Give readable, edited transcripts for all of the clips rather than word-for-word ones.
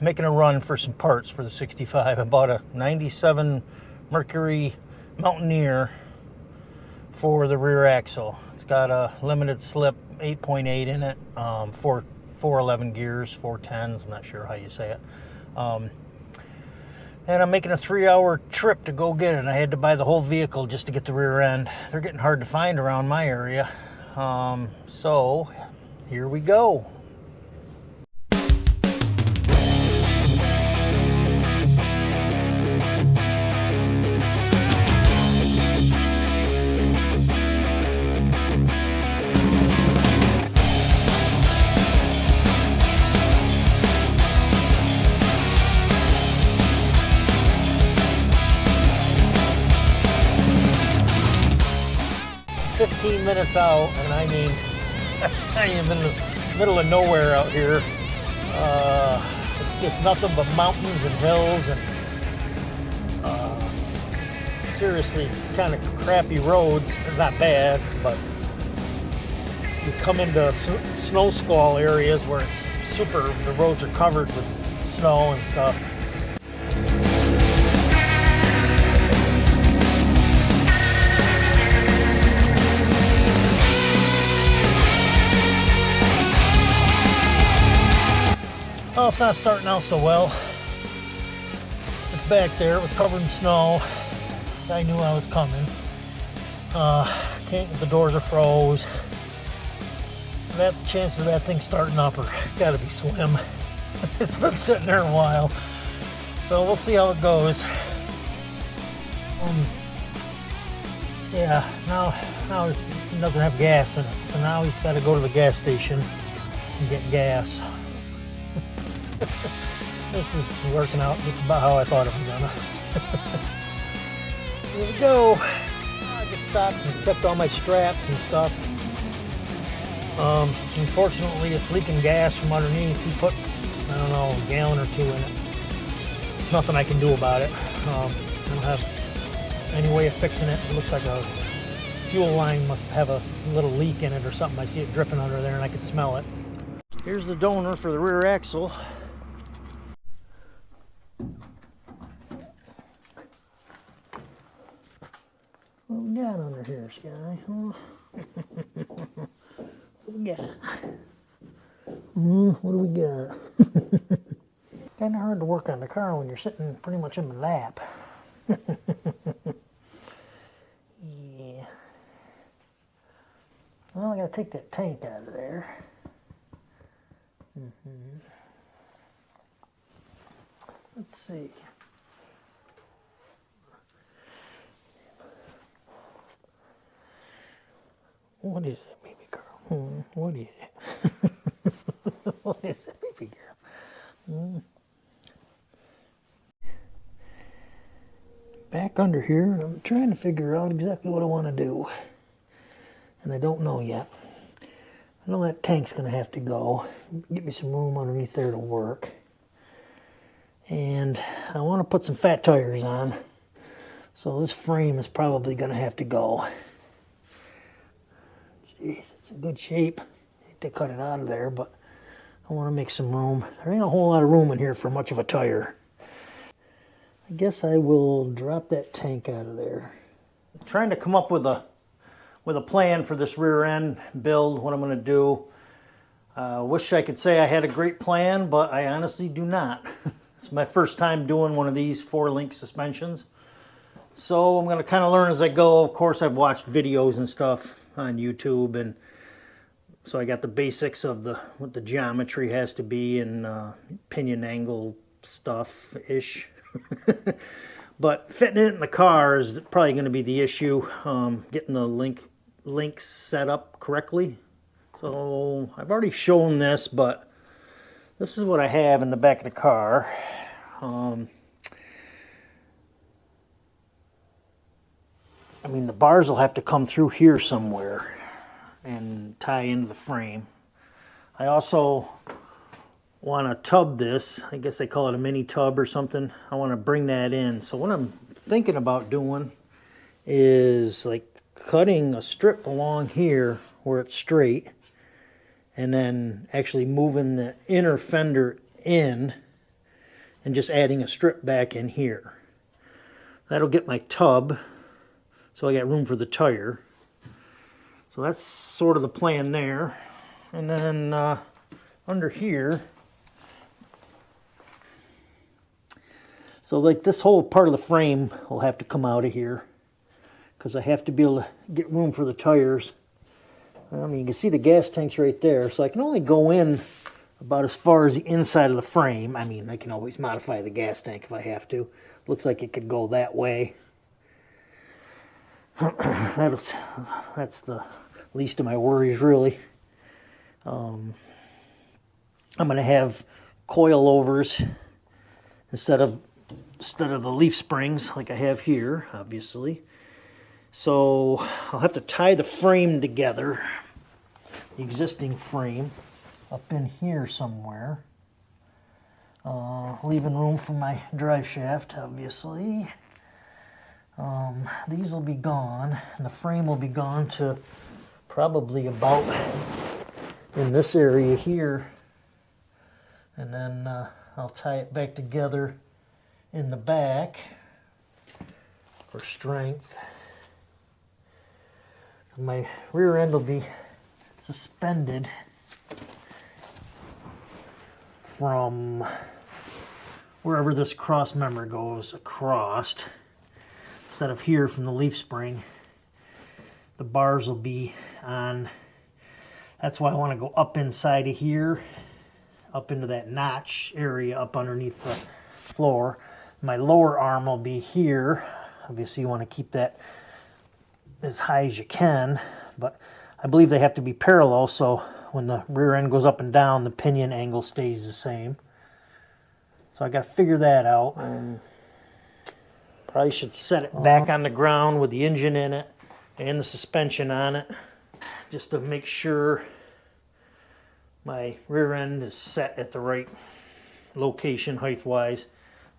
making a run for some parts for the 65. I bought a 97 Mercury Mountaineer for the rear axle. It's got a limited slip 8.8 in it, 411 gears, 410s, I'm not sure how you say it. And I'm making a 3-hour trip to go get it. I had to buy the whole vehicle just to get the rear end. They're getting hard to find around my area. So here we go. Minutes out, and I mean, I am in the middle of nowhere out here. It's just nothing but mountains and hills, and seriously kind of crappy roads. Not bad, but you come into snow squall areas where it's the roads are covered with snow and stuff. Oh, it's not starting out so well. It's back there. It was covered in snow. I knew I was coming. The doors are froze. That chances of that thing starting up are gotta be slim. It's been sitting there a while, so we'll see how it goes. Yeah, now he doesn't have gas in it, so now he's got to go to the gas station and get gas. This is working out just about how I thought it was gonna. Here we go. I just stopped and checked all my straps and stuff. Unfortunately, it's leaking gas from underneath. He put, I don't know, a gallon or two in it. Nothing I can do about it. I don't have any way of fixing it. It looks like a fuel line must have a little leak in it or something. I see it dripping under there and I can smell it. Here's the donor for the rear axle. What we got under here, Sky? Huh? What we got? What do we got? Kind of hard to work on the car when you're sitting pretty much in my lap. Yeah. Well, I gotta take that tank out of there. Let's see. What is it, baby girl? What is it? What is it, baby girl? Back under here, I'm trying to figure out exactly what I want to do. And I don't know yet. I know that tank's going to have to go. Get me some room underneath there to work. And I want to put some fat tires on. So this frame is probably going to have to go. Jeez, it's in good shape. I hate to cut it out of there, but I want to make some room. There ain't a whole lot of room in here for much of a tire. I guess I will drop that tank out of there. I'm trying to come up with a plan for this rear end build, what I'm going to do. Wish I could say I had a great plan, but I honestly do not. It's my first time doing one of these 4-link suspensions. So I'm going to kind of learn as I go. Of course, I've watched videos and stuff on YouTube, and so I got the basics of what the geometry has to be and pinion angle stuff-ish. But fitting it in the car is probably going to be the issue. Getting the links set up correctly. So I've already shown this, but this is what I have in the back of the car. I mean, the bars will have to come through here somewhere and tie into the frame. I also want to tub this. I guess they call it a mini tub or something. I want to bring that in. So what I'm thinking about doing is like cutting a strip along here where it's straight and then actually moving the inner fender in and just adding a strip back in here. That'll get my tub, so I got room for the tire. So that's sort of the plan there. And then under here, so like this whole part of the frame will have to come out of here because I have to be able to get room for the tires. You can see the gas tank's right there, so I can only go in about as far as the inside of the frame. I mean, I can always modify the gas tank if I have to. Looks like it could go that way. That's the least of my worries, really. I'm going to have coilovers instead of the leaf springs like I have here, obviously. So I'll have to tie the frame together, the existing frame, up in here somewhere. Leaving room for my drive shaft, obviously. These will be gone, and the frame will be gone to probably about in this area here. And then I'll tie it back together in the back for strength. My rear end will be suspended from wherever this cross member goes across. Instead of here from the leaf spring, the bars will be on. That's why I want to go up inside of here, up into that notch area up underneath the floor. My lower arm will be here. Obviously you want to keep that as high as you can, but I believe they have to be parallel, so when the rear end goes up and down, the pinion angle stays the same. So I got to figure that out. Probably should set it back on the ground with the engine in it and the suspension on it, just to make sure my rear end is set at the right location height-wise.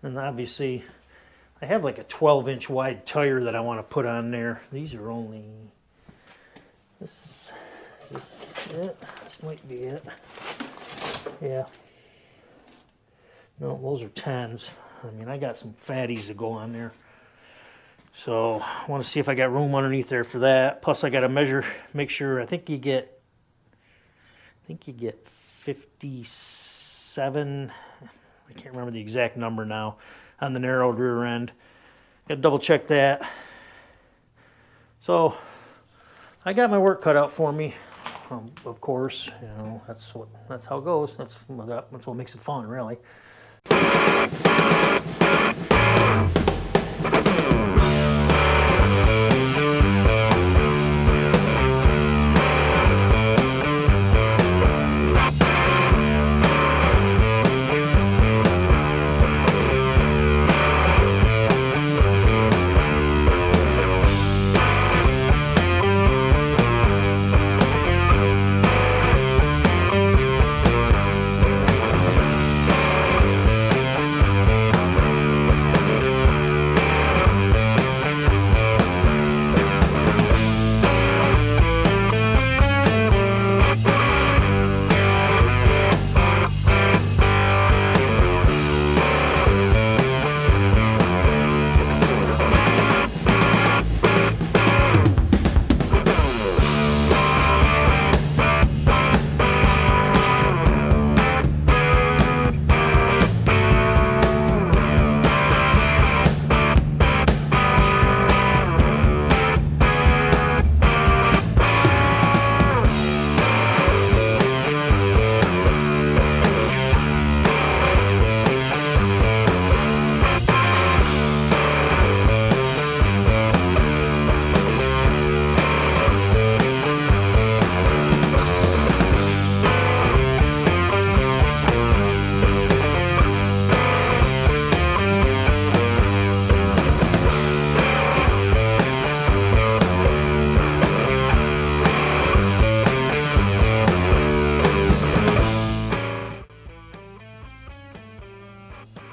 And obviously I have like a 12-inch wide tire that I want to put on there. These are only, is this it? This might be it. Yeah. No, those are 10s. I mean, I got some fatties to go on there. So I want to see if I got room underneath there for that. Plus I got to measure, make sure, I think you get 57, I can't remember the exact number now, on the narrowed rear end. Got to double check that. So I got my work cut out for me. Of course, you know, that's how it goes. That's what makes it fun, really.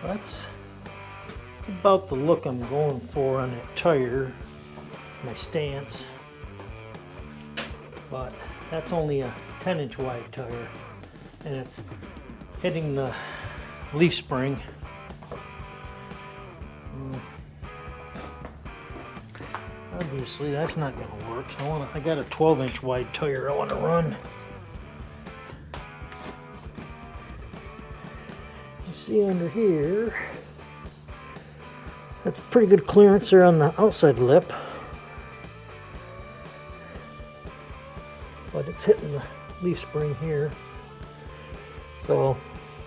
That's about the look I'm going for on that tire, my stance. But that's only a 10-inch wide tire, and it's hitting the leaf spring Obviously, that's not going to work. So I got a 12-inch wide tire I want to run. You see under here, that's pretty good clearance there on the outside lip. But it's hitting the leaf spring here. So,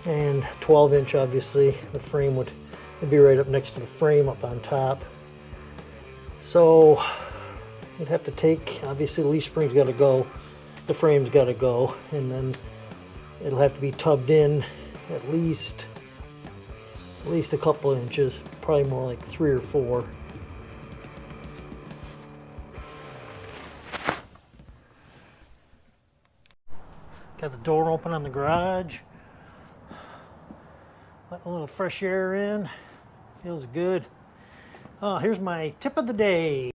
and 12-inch, obviously, the frame would be right up next to the frame up on top. So you'd have to take, obviously the leaf spring's got to go, the frame's got to go, and then it'll have to be tubbed in at least a couple inches, probably more like 3 or 4. Got the door open on the garage. Let a little fresh air in. Feels good. Oh, here's my tip of the day.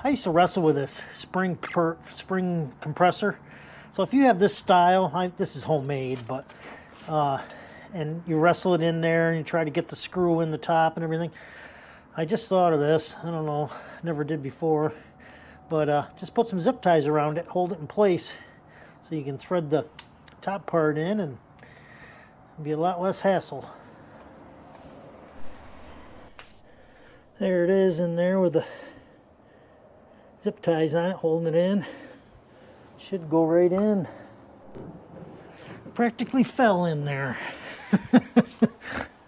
I used to wrestle with this spring compressor. So if you have this style, this is homemade, but and you wrestle it in there and you try to get the screw in the top and everything. I just thought of this. I don't know, never did before, but just put some zip ties around it, hold it in place, so you can thread the top part in and it'll be a lot less hassle. There it is in there with the zip ties on it, holding it in. Should go right in. Practically fell in there.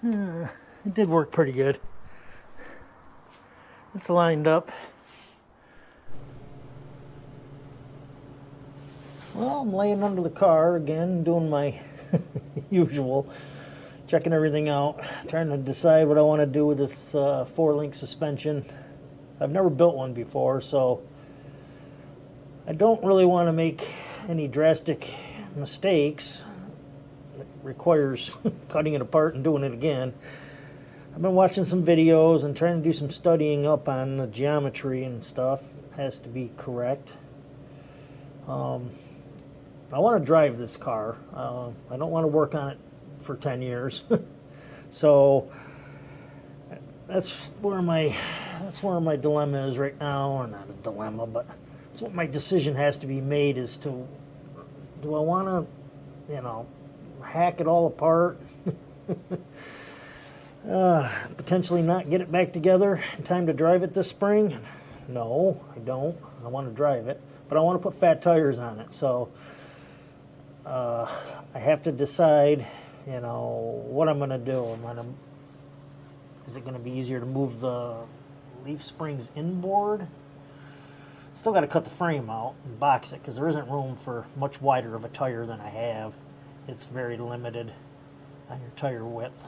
It did work pretty good. It's lined up. Well, I'm laying under the car again, doing my usual, checking everything out, trying to decide what I want to do with this 4-link suspension. I've never built one before, so I don't really want to make any drastic mistakes. It requires cutting it apart and doing it again. I've been watching some videos and trying to do some studying up on the geometry and stuff. It has to be correct. I want to drive this car. I don't want to work on it for 10 years. So that's where my dilemma is right now, or not a dilemma, but that's what my decision has to be made, is to, do I want to, hack it all apart? Potentially not get it back together in time to drive it this spring? No, I don't. I want to drive it, but I want to put fat tires on it. So I have to decide, what I'm going to do. Is it going to be easier to move the leaf springs inboard? Still got to cut the frame out and box it, because there isn't room for much wider of a tire than I have. It's very limited on your tire width.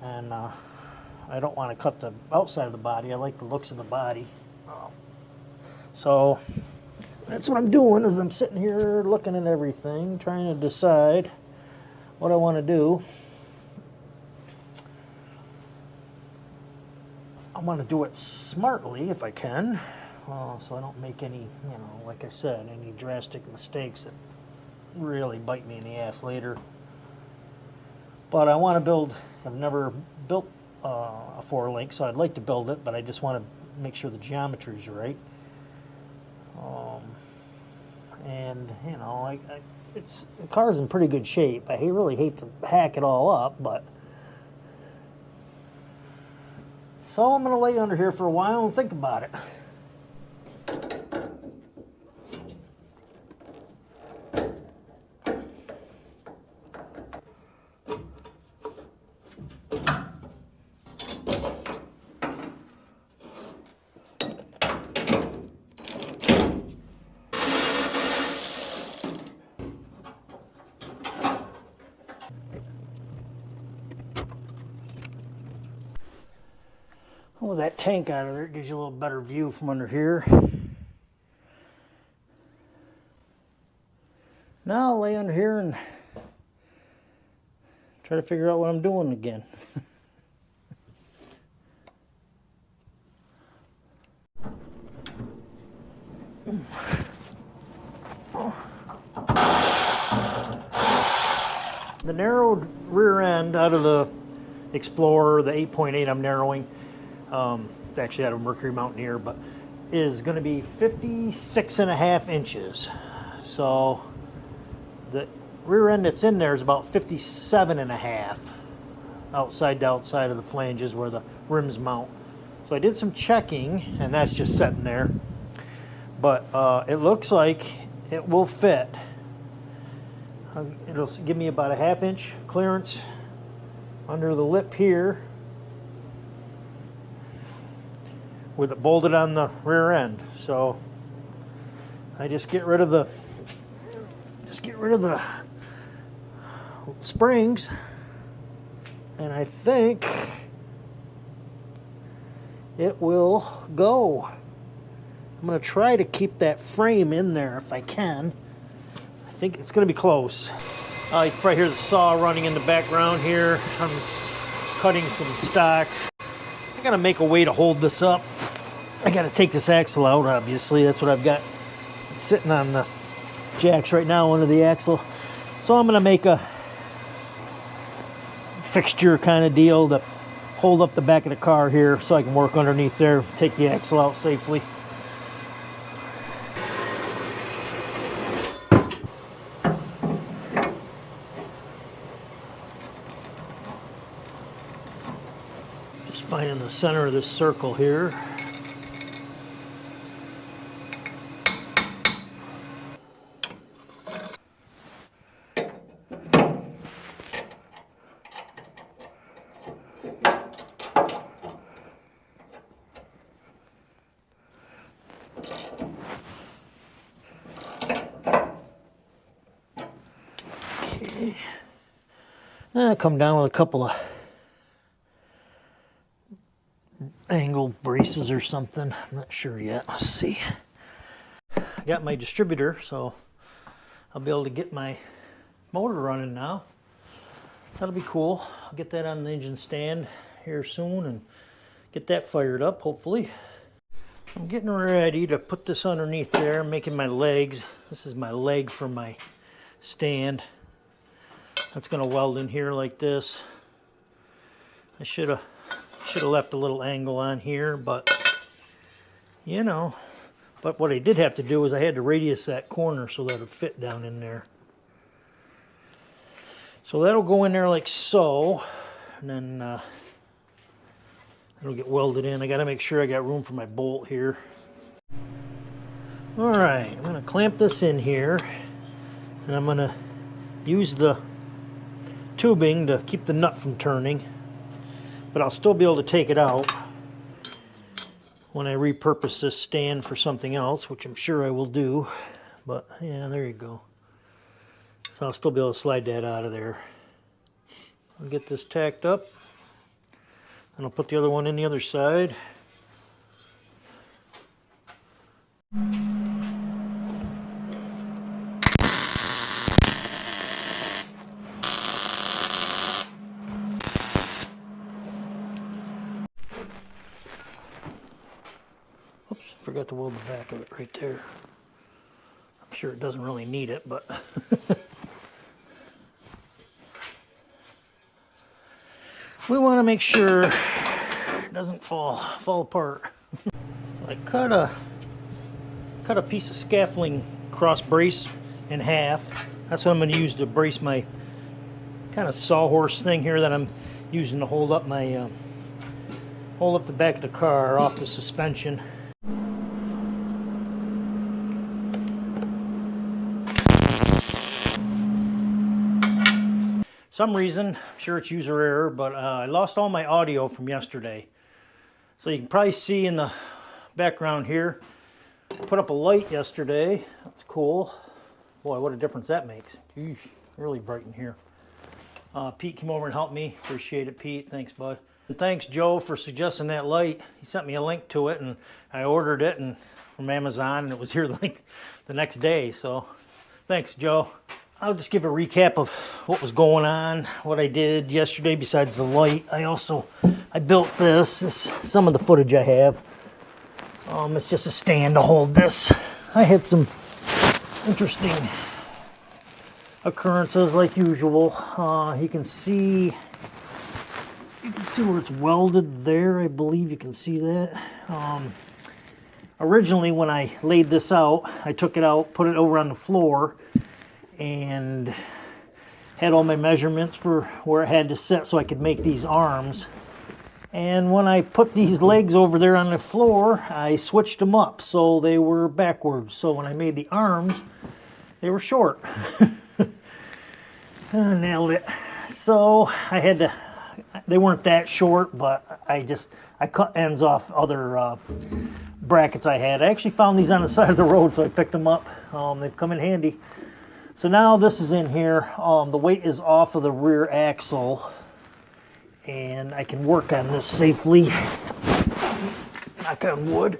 And I don't want to cut the outside of the body. I like the looks of the body. So that's what I'm doing, is I'm sitting here looking at everything, trying to decide what I want to do. I want to do it smartly if I can, so I don't make any, like I said, any drastic mistakes that really bite me in the ass later. But I want to build, I've never built a 4-link, so I'd like to build it, but I just want to make sure the geometry is right. And, the car's in pretty good shape. I really hate to hack it all up, but. So I'm going to lay under here for a while and think about it. With that tank out of there, it gives you a little better view from under here. Now I'll lay under here and try to figure out what I'm doing again. The narrowed rear end out of the Explorer, the 8.8 I'm narrowing, it's actually out of Mercury Mountaineer, but is going to be 56.5 inches. So the rear end that's in there is about 57.5 outside to outside of the flanges where the rims mount. So I did some checking, and that's just sitting there. But it looks like it will fit. It'll give me about a 1/2 inch clearance under the lip here with it bolted on the rear end. So I just get rid of the springs, and I think it will go. I'm going to try to keep that frame in there if I can. I think it's going to be close. You can probably hear the saw running in the background here. I'm cutting some stock. I got to make a way to hold this up. I got to take this axle out, obviously. That's what I've got sitting on the jacks right now under the axle. So I'm going to make a fixture kind of deal to hold up the back of the car here so I can work underneath there, take the axle out safely. Just finding the center of this circle here. I come down with a couple of angle braces or something. I'm not sure yet. Let's see. I got my distributor, so I'll be able to get my motor running now. That'll be cool. I'll get that on the engine stand here soon and get that fired up, hopefully. I'm getting ready to put this underneath there, making my legs. This is my leg for my stand. That's going to weld in here like this. I should have left a little angle on here, but you know. But what I did have to do is I had to radius that corner so that it would fit down in there. So that'll go in there like so, and then it'll get welded in. I got to make sure I got room for my bolt here. All right, I'm going to clamp this in here, and I'm going to use the tubing to keep the nut from turning, but I'll still be able to take it out when I repurpose this stand for something else, which I'm sure I will do. But yeah, there you go. So I'll still be able to slide that out of there. I'll get this tacked up, and I'll put the other one in the other side. Forgot to weld the back of it right there. I'm sure it doesn't really need it, but we want to make sure it doesn't fall apart. So I cut a piece of scaffolding cross brace in half. That's what I'm going to use to brace my kind of sawhorse thing here that I'm using to hold up my hold up the back of the car off the suspension. Some reason, I'm sure it's user error, but I lost all my audio from yesterday. So you can probably see in the background here, I put up a light yesterday. That's cool. Boy, what a difference that makes. Geesh, really bright in here. Pete came over and helped me. Appreciate it, Pete. Thanks, bud. And thanks, Joe, for suggesting that light. He sent me a link to it, and I ordered it from Amazon, and it was here like the next day. So thanks, Joe. I'll just give a recap of what was going on, what I did yesterday besides the light. I built this. This is some of the footage I have. It's just a stand to hold this. I had some interesting occurrences like usual. You can see where it's welded there. I believe you can see that. Originally, when I laid this out, I took it out, put it over on the floor, and had all my measurements for where it had to sit so I could make these arms. And when I put these legs over there on the floor, I switched them up so they were backwards. So when I made the arms, they were short. Nailed it. So I had to, they weren't that short, but I cut ends off other brackets I had. I actually found these on the side of the road, so I picked them up. They've come in handy. So now this is in here. The weight is off of the rear axle, and I can work on this safely. Knock on wood.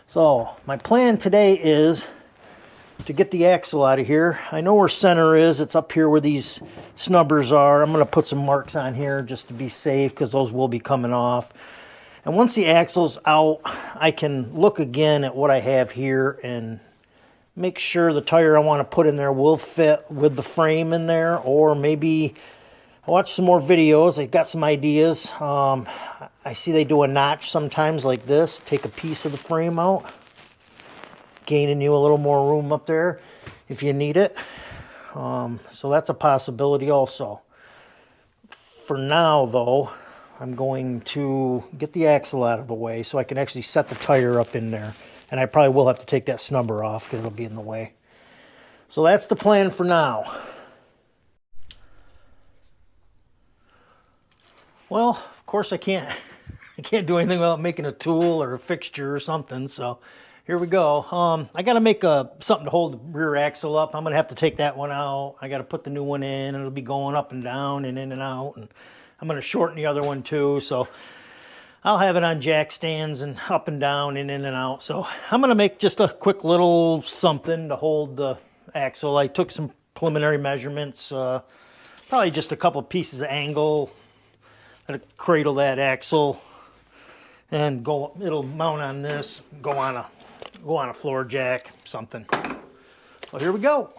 So my plan today is to get the axle out of here. I know where center is. It's up here where these snubbers are. I'm going to put some marks on here just to be safe because those will be coming off. And once the axle's out, I can look again at what I have here and make sure the tire I want to put in there will fit with the frame in there, or maybe I'll watch some more videos. I've got some ideas. I see they do a notch sometimes like this. Take a piece of the frame out, gaining you a little more room up there if you need it. So that's a possibility also. For now, though, I'm going to get the axle out of the way so I can actually set the tire up in there. And I probably will have to take that snubber off because it'll be in the way. So that's the plan for now. Well, of course I can't do anything without making a tool or a fixture or something. So here we go. I got to make something to hold the rear axle up. I'm going to have to take that one out. I got to put the new one in, and it'll be going up and down and in and out. And I'm going to shorten the other one too. So I'll have it on jack stands and up and down and in and out. So I'm going to make just a quick little something to hold the axle. I took some preliminary measurements, probably just a couple pieces of angle that'll cradle that axle, and it'll mount on this, go on a floor jack, something. So here we go.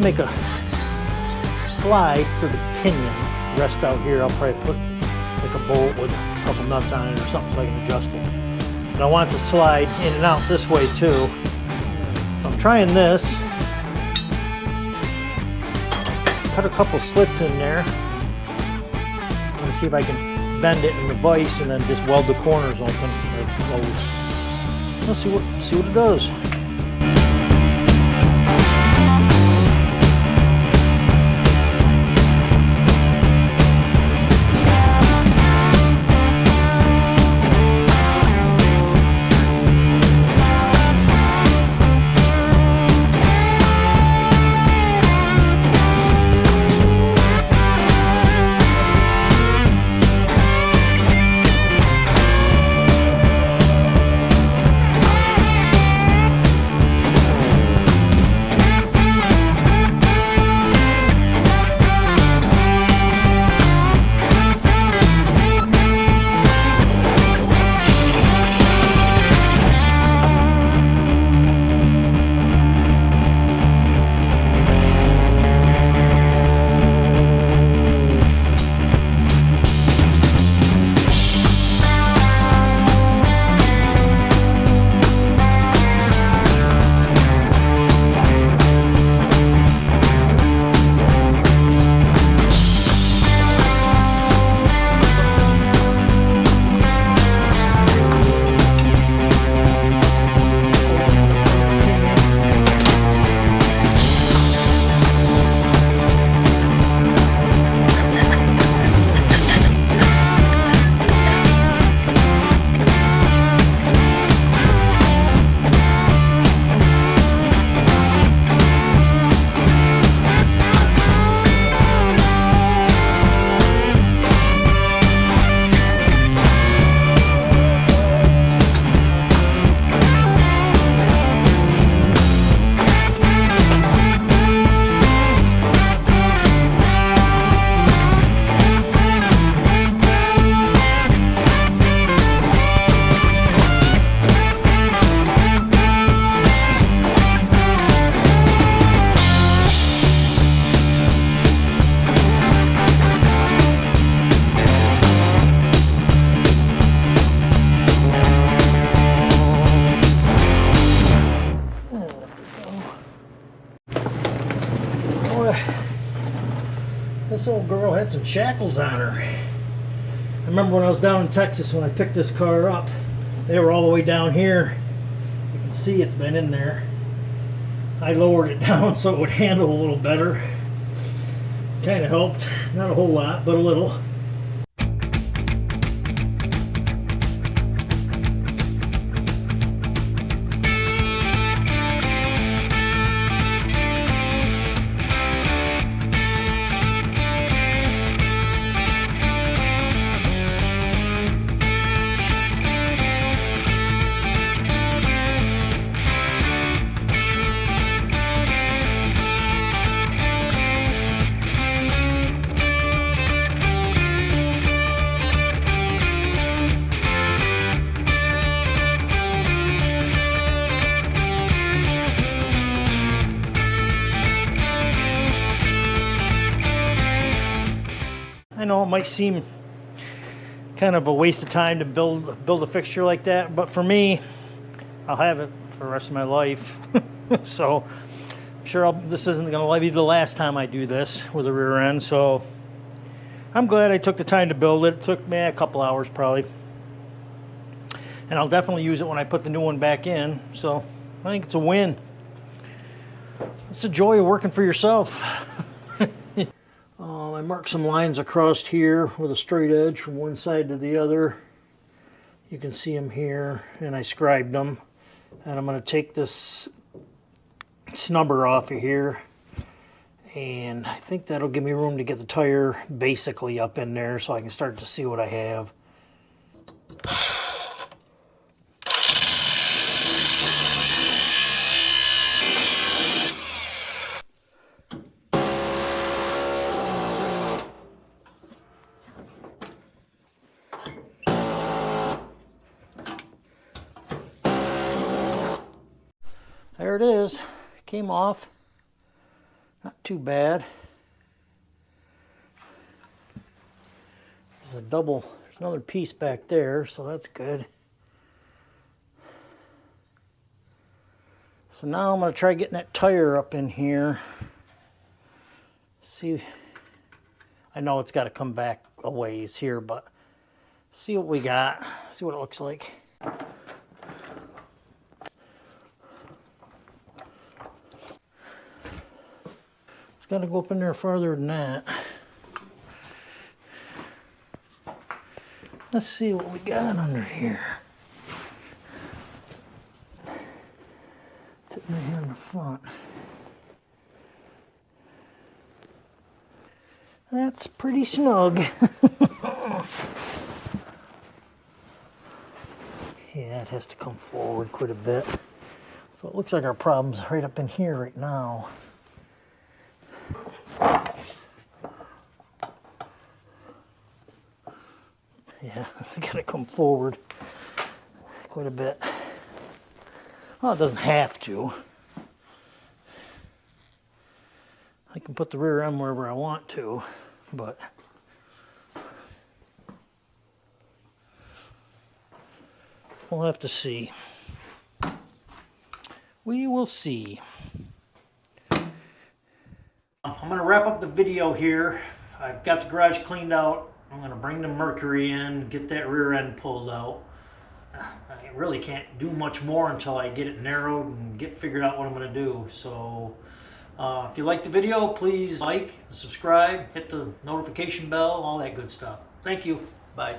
Make a slide for the pinion rest out here. I'll probably put like a bolt with a couple nuts on it or something so I can adjust it. And I want it to slide in and out this way too. So I'm trying this. Cut a couple slits in there. I'm going to see if I can bend it in the vise and then just weld the corners open or close. Let's see what it does. This old girl had some shackles on her. I remember when I was down in Texas when I picked this car up, they were all the way down here. You can see it's been in there. I lowered it down so it would handle a little better. Kind of helped. Not a whole lot, but a little. I know it might seem kind of a waste of time to build a fixture like that, but for me, I'll have it for the rest of my life. So I'm sure this isn't going to be the last time I do this with a rear end. So I'm glad I took the time to build it. It took me a couple hours probably, and I'll definitely use it when I put the new one back in. So I think it's a win. It's the joy of working for yourself. I marked some lines across here with a straight edge from one side to the other. You can see them here, and I scribed them. And I'm going to take this snubber off of here, and I think that'll give me room to get the tire basically up in there so I can start to see what I have. There it is. Came off. Not too bad. There's there's another piece back there, so that's good. So now I'm going to try getting that tire up in here. See, I know it's got to come back a ways here, but see what we got. See what it looks like. Got to go up in there farther than that. Let's see what we got under here. Sitting right here in the front. That's pretty snug. Yeah, it has to come forward quite a bit. So it looks like our problem's right up in here right now. Yeah, it's got to come forward quite a bit. Well, it doesn't have to. I can put the rear end wherever I want to, but we'll have to see. We will see. I'm going to wrap up the video here. I've got the garage cleaned out. I'm going to bring the Mercury in, get that rear end pulled out. I really can't do much more until I get it narrowed and figured out what I'm going to do. So if you like the video, please like, subscribe, hit the notification bell, all that good stuff. Thank you. Bye.